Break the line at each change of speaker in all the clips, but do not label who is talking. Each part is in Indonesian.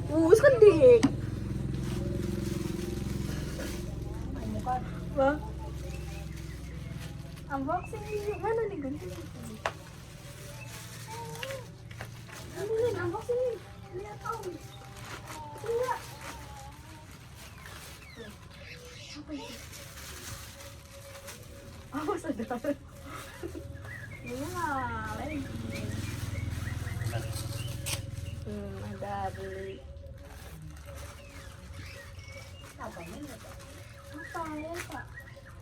Wus kan dik. Bang. Unboxing mana nih gunting? Ini unboxing nih. Lihat om. Lihat. Apa itu? Oh saudara. Ini lah lagi. Ada beli. Apa ini? Apa ya Pak?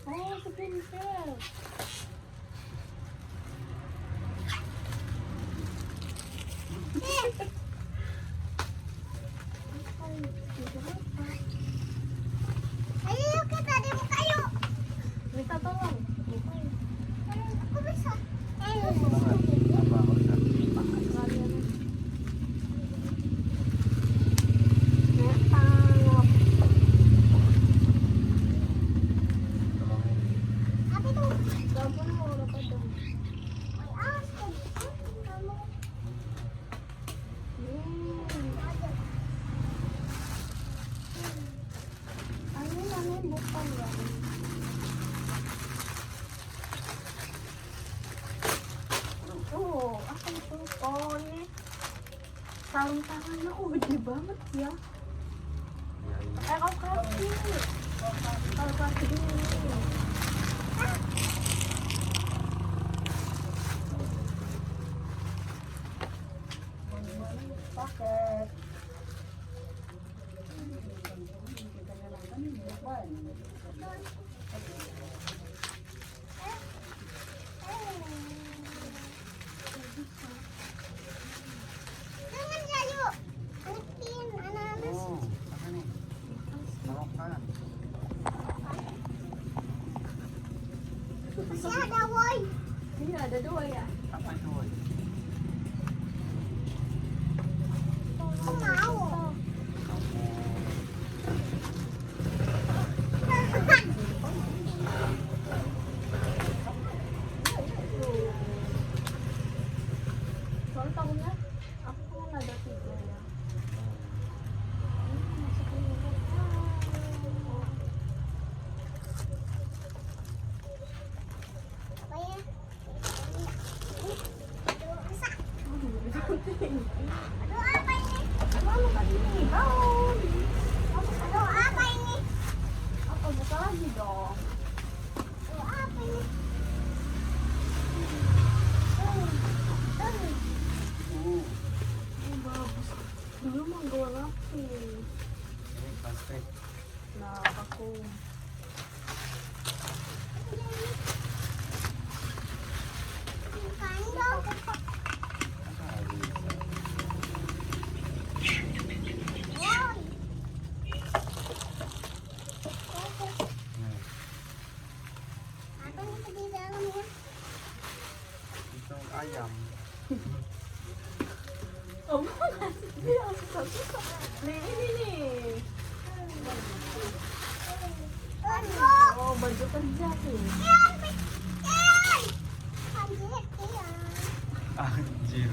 Oh skincare.
Ayo kita dibuka yuk.
Minta tolong.
Aku bisa. Apa itu?
Oh, apa itu? Oh, ini sarung tangannya gede banget ya. Kaos kaki. Kaos kaki ini. Paket.
Jangan ya yuk. Anakin ananas. Masih ada woi.
Iya, ada dua ya.
Apa itu, woy?
Aku mau.
Soalnya tahunnya aku kan ada 3 ya.
Apa ya? Aduh, bisa. Aduh, apa ini?
Malu kan ini, gaun.
Aduh, apa ini?
Apa buka lagi dong?
Aduh, apa ini?
Ini bagus. Dulu mah gue lapis.
Ini plastik.
Nah, aku
Bukan dong. Woi. Apa yang di dalamnya?
Itu ayam.
oh kasih dia suka. Nih ini nih.
Aduh.
Oh baju kerja sih.
Anjir, iya.
Anjir.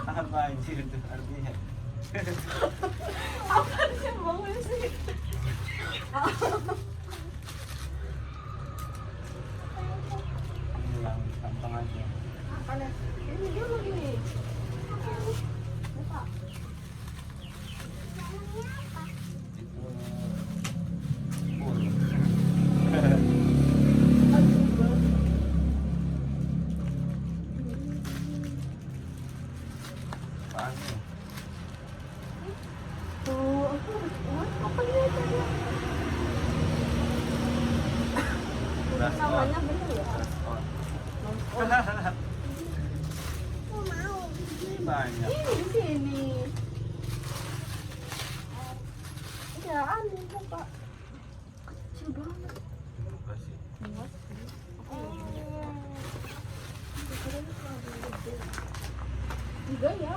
Apa anjir itu artinya?
Apa sih bangun sih?
Ini yang gampang aja.
Apa nih? Ini dulu gini. Buka.
Namanya apa?
Itu full.
Aduh, bagus.
Apaan nih?
Tuh, apa ini tadi? Namanya bener ya?
Respon.
Oh,
Aku mau.
Ini banyak.
ini di sini. Ya, aneh Pak. Kecil banget.
Apa sih?
Muat sih. Aku kira ini terlalu gede. Juga ya.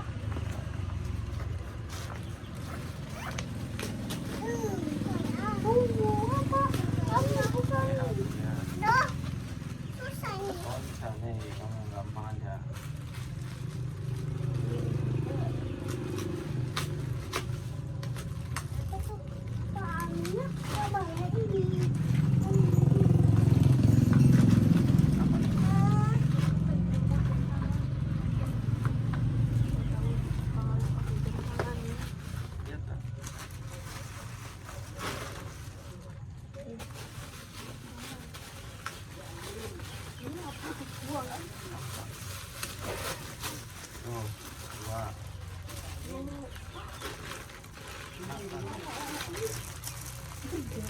Apa? Apa bukan?
Ya.
Loh, susah ini.
Oh, bisa nih. Kamu gampang aja. Wow.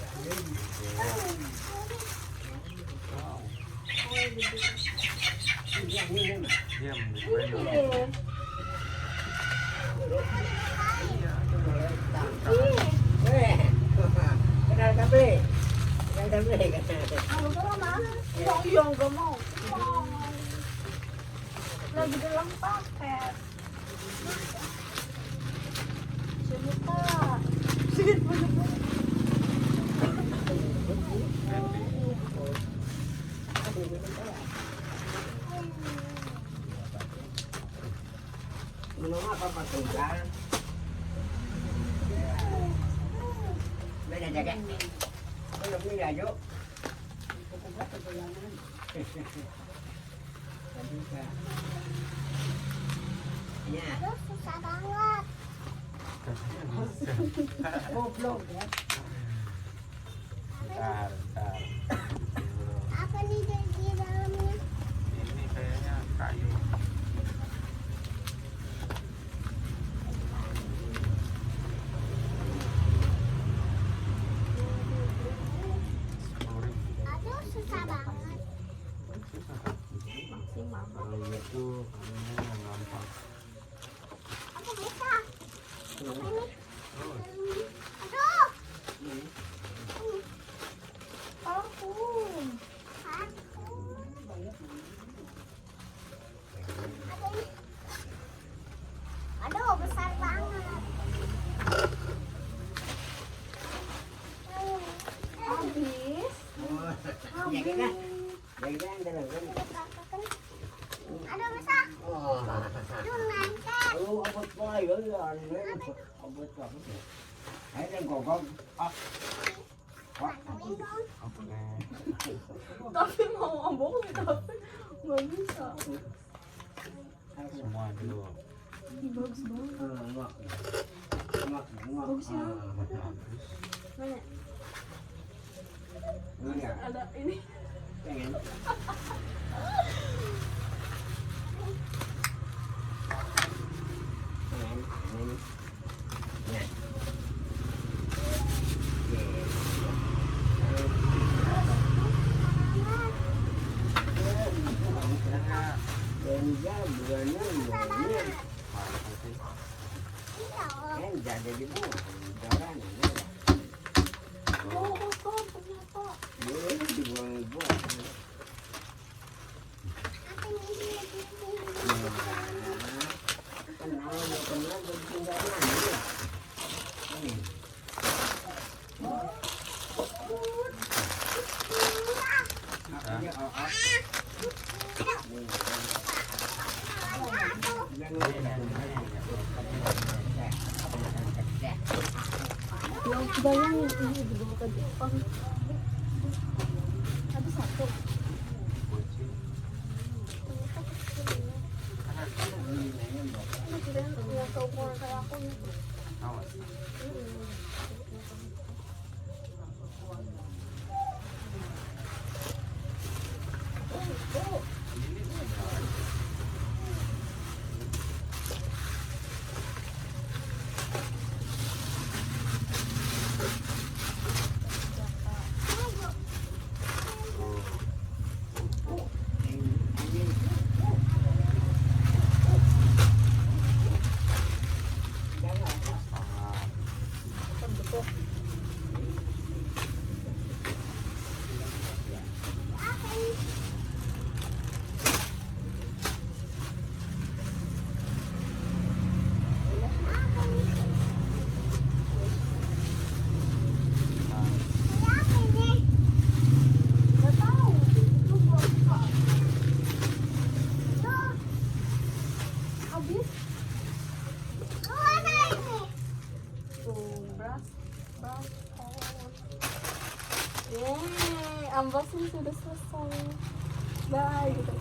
Oh, gede.
Diam, dimain dulu.
Iya.
Iya.
Ih.
Kenal kabe. Kenal kabe.
Ano ka naman? Iya, enggak mau. Wow. Lagi dalam paket. Cerita. Sedikit banyak.
Menunggu apa patunggal? Beda jaga. Belum ni ajo. Ya.
Aduh, susah banget.
Goblok ya.
Bentar, bentar.
Apa nih di dalamnya?
Ini kayaknya kayu.
Aduh, susah banget.
Maksimal.
Kalau itu kayaknya yang gampang.
Aku bisa.
Terus.
Aduh.
Aku.
Aduh, besar banget.
Habis.
Jaga kan? Jaga kan dalam kan?
Aduh, besar.
Oh.
Aduh, nangkep.
Lu abot boy kan? Abot apa sih? Ayo dan gogong. Ah.
Bantuin dong.
Oke.
Tapi mau ngomong tapi nggak bisa.
Semua dulu.
Ih, bagus banget.
Bagus.
Mana?
Iya.
Ada ini.
Pengen. Pengen. Ya. Enggak, bukannya maunya
Masa sih?
Iya.
kan jadi di bawah jalan
Oh, kotor ternyata.
ini dibuang buang
Apa nih di sini?
kenal bertinggalan ya ini ya
Yang bayangin ini dibawa ke Jepang. Ada satu.
Kucing.
Ini kirain punya seumuran kayak aku nih.
Awas.
Apa ini?
Nggak tahu. Itu buat apa?
Tuh,
Habis.
tuh ada ini.
Tuh, brush on. Yeay, unboxing sudah selesai. Bye gitu.